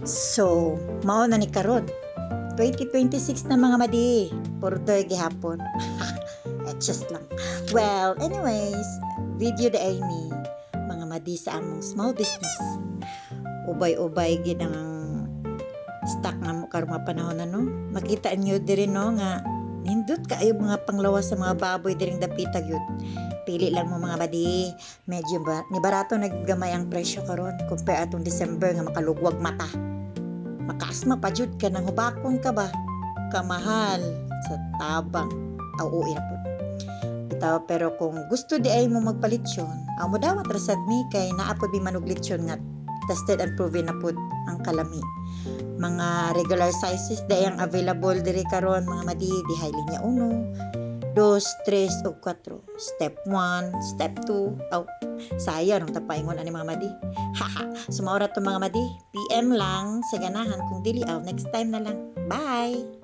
So, mao na ni karon. 2026 na mga madi. Puro gihapon. Just lang. Well, anyways, video da ay ni mga madi sa among small business. Ubay-ubay gid ang stock na mo karong mga panahon na no. Makita niyo diri no nga nindot kaayo mga panglawas sa mga baboy diring dapita gyud. Pili lang mo mga badi. Medyo ni barato naggamay ang presyo karon compare atong December nga makalugwag mata. Makaasma pa jud ka nang hubakon ka ba? Kamahal sa tabang. Uwi na po. Bitaw pero kung gusto di ay mo magpalitsyon, mo dawat rasad mi kay naapod mi manuglitsyon nga tested and proven na pud ang kalami. Mga regular sizes dayang available diri karon mga madi dihay linya 1, 2, 3 ug 4. Step 1, step 2. Saya nung tapaingon ani mga madi. Haha. Sumaura to mga madi. PM lang sa ganahan kung dili next time na lang. Bye.